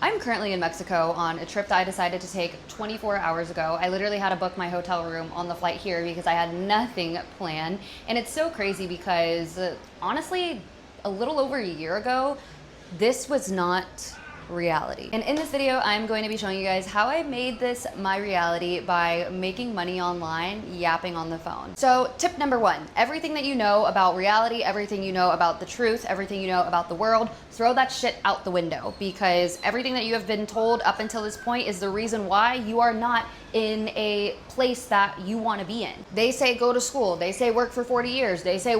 I'm currently in Mexico on a trip that I decided to take 24 hours ago. I literally had to book my hotel room on the flight here because I had nothing planned. And it's so crazy because honestly, a little over a year ago, this was not reality. And in this video, I'm going to be showing you guys how I made this my reality by making money online, yapping on the phone. So tip number one, everything that you know about reality, everything you know about the truth, everything you know about the world, throw that shit out the window, because everything that you have been told up until this point is the reason why you are not in a place that you want to be in. They say go to school, they say work for 40 years, they say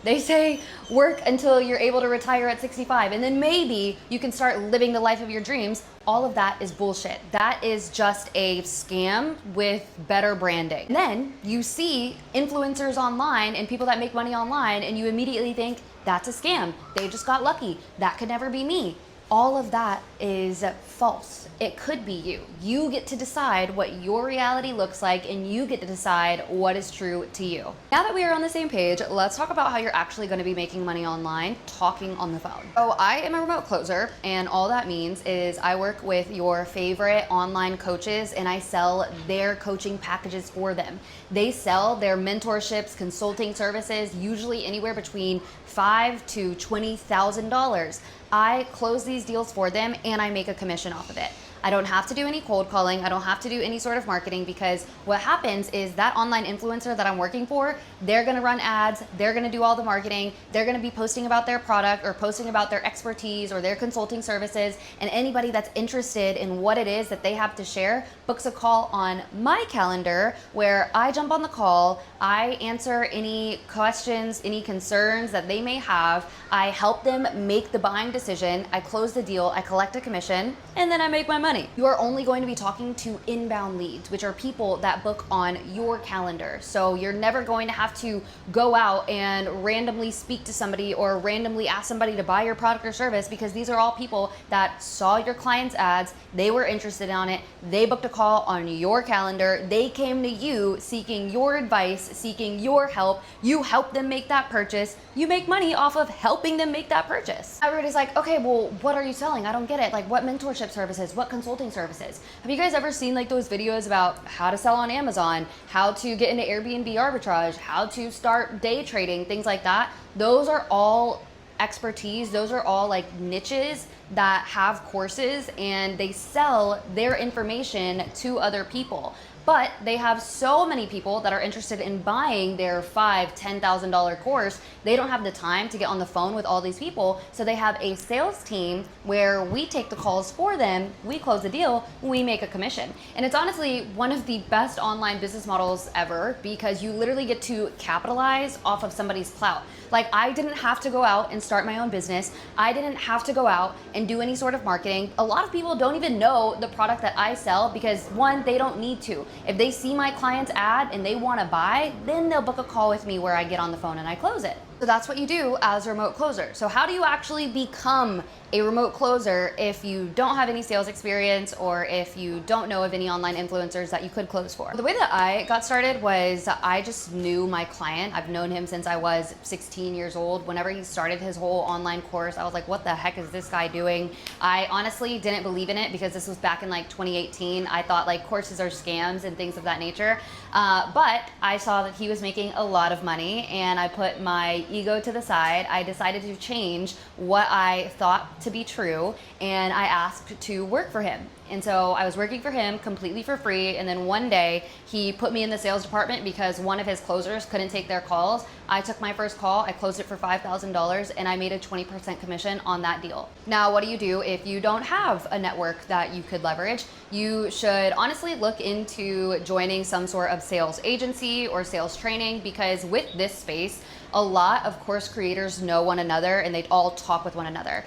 they say work until you're able to retire at 65 and then maybe you can start living the life of your dreams. All of that is bullshit. That is just a scam with better branding. And then you see influencers online and people that make money online and you immediately think that's a scam. They just got lucky. That could never be me. All of that is false. It could be you. You get to decide what your reality looks like and you get to decide what is true to you. Now that we are on the same page, let's talk about how you're actually going to be making money online talking on the phone. So I am a remote closer, and all that means is I work with your favorite online coaches and I sell their coaching packages for them. They sell their mentorships, consulting services, usually anywhere between $5,000 to $20,000. I close these deals for them and I make a commission off of it. I don't have to do any cold calling. I don't have to do any sort of marketing, because what happens is that online influencer that I'm working for, they're gonna run ads, they're gonna do all the marketing, they're gonna be posting about their product or posting about their expertise or their consulting services, and anybody that's interested in what it is that they have to share books a call on my calendar where I jump on the call, I answer any questions, any concerns that they may have, I help them make the buying decision, I close the deal, I collect a commission, and then I make my money. You are only going to be talking to inbound leads, which are people that book on your calendar. So you're never going to have to go out and randomly speak to somebody or randomly ask somebody to buy your product or service, because these are all people that saw your clients' ads, they were interested in it, they booked a call on your calendar, they came to you seeking your advice, seeking your help, you help them make that purchase, you make money off of helping them make that purchase. Everybody's like, okay, well, what are you selling? I don't get it. Like, what mentorship services? What consulting services? Have you guys ever seen like those videos about how to sell on Amazon, how to get into Airbnb arbitrage, how to start day trading, things like that? Those are all expertise. Those are all like niches that have courses and they sell their information to other people. But they have so many people that are interested in buying their $5,000, $10,000 course, they don't have the time to get on the phone with all these people. So they have a sales team where we take the calls for them, we close the deal, we make a commission. And it's honestly one of the best online business models ever, because you literally get to capitalize off of somebody's clout. Like, I didn't have to go out and start my own business. I didn't have to go out and do any sort of marketing. A lot of people don't even know the product that I sell because, one, they don't need to. If they see my client's ad and they want to buy, then they'll book a call with me where I get on the phone and I close it. So that's what you do as a remote closer. So how do you actually become a remote closer if you don't have any sales experience or if you don't know of any online influencers that you could close for? The way that I got started was I just knew my client. I've known him since I was 16 years old. Whenever he started his whole online course, I was like, what the heck is this guy doing? I honestly didn't believe in it because this was back in like 2018. I thought like courses are scams and things of that nature. But I saw that he was making a lot of money and I put my ego to the side. I decided to change what I thought to be true and I asked to work for him. And so I was working for him completely for free, and then one day he put me in the sales department because one of his closers couldn't take their calls. I took my first call, I closed it for $5,000 and I made a 20% commission on that deal. Now, what do you do if you don't have a network that you could leverage? You should honestly look into joining some sort of sales agency or sales training, because with this space, a lot of course creators know one another and they all talk with one another.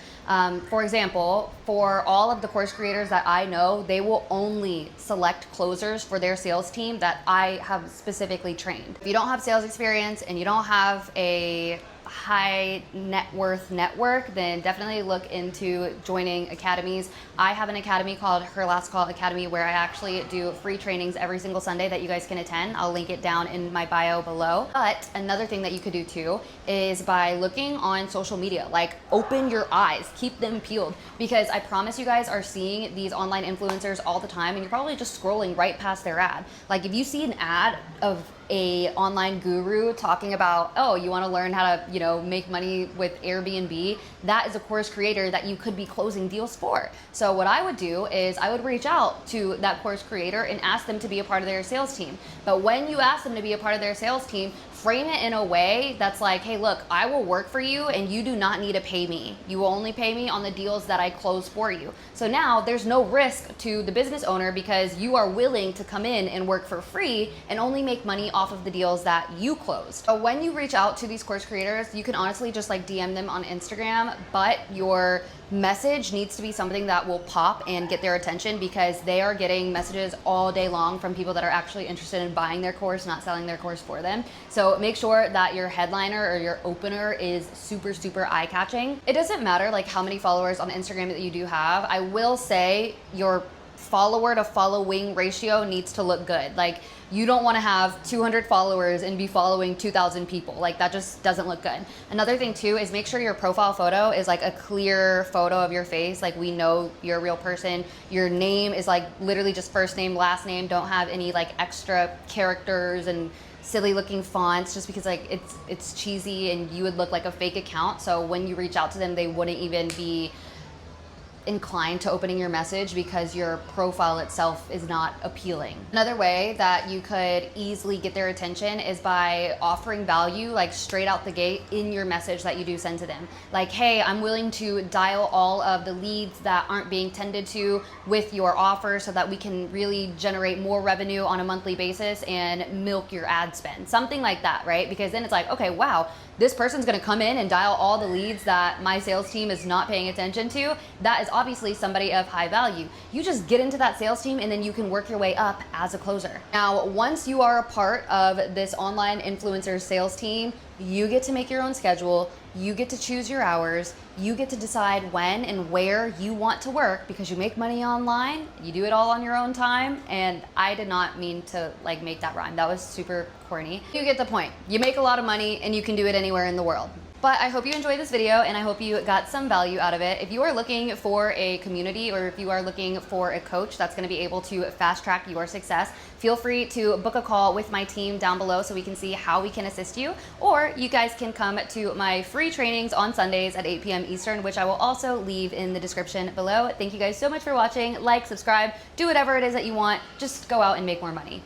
For example, for all of the course creators that I know, they will only select closers for their sales team that I have specifically trained. If you don't have sales experience and you don't have a high net worth network, then definitely look into joining academies. I have an academy called Her Last Call Academy where I actually do free trainings every single Sunday that you guys can attend. I'll link it down in my bio below. But another thing that you could do too is by looking on social media, like open your eyes, keep them peeled, because I promise you guys are seeing these online influencers all the time and you're probably just scrolling right past their ad. Like if you see an ad of a online guru talking about, oh, you want to learn how to, make money with Airbnb, that is a course creator that you could be closing deals for. So what I would do is I would reach out to that course creator and ask them to be a part of their sales team. But when you ask them to be a part of their sales team, frame it in a way that's like, hey, look, I will work for you and you do not need to pay me. You will only pay me on the deals that I close for you. So now there's no risk to the business owner because you are willing to come in and work for free and only make money off of the deals that you closed. So when you reach out to these course creators, you can honestly just like DM them on Instagram, but your message needs to be something that will pop and get their attention because they are getting messages all day long from people that are actually interested in buying their course, not selling their course for them. So make sure that your headliner or your opener is super, super eye-catching. It doesn't matter like how many followers on Instagram that you do have. I will say your follower to following ratio needs to look good. Like you don't want to have 200 followers and be following 2,000 people. Like that just doesn't look good. Another thing too is make sure your profile photo is like a clear photo of your face. Like we know you're a real person. Your name is like literally just first name, last name. Don't have any like extra characters and silly looking fonts just because like it's cheesy and you would look like a fake account. So when you reach out to them, they wouldn't even be inclined to opening your message because your profile itself is not appealing. Another way that you could easily get their attention is by offering value like straight out the gate in your message that you do send to them. Like, hey, I'm willing to dial all of the leads that aren't being tended to with your offer so that we can really generate more revenue on a monthly basis and milk your ad spend. Something like that, right? Because then it's like, okay, wow, this person's gonna come in and dial all the leads that my sales team is not paying attention to. That is obviously somebody of high value. You just get into that sales team and then you can work your way up as a closer. Now, once you are a part of this online influencer sales team, you get to make your own schedule, you get to choose your hours, you get to decide when and where you want to work because you make money online, you do it all on your own time, and I did not mean to like make that rhyme. That was super corny. You get the point. You make a lot of money and you can do it anywhere in the world. But I hope you enjoyed this video and I hope you got some value out of it. If you are looking for a community or if you are looking for a coach that's gonna be able to fast track your success, feel free to book a call with my team down below so we can see how we can assist you. Or you guys can come to my free trainings on Sundays at 8 p.m. Eastern, which I will also leave in the description below. Thank you guys so much for watching. Like, subscribe, do whatever it is that you want. Just go out and make more money.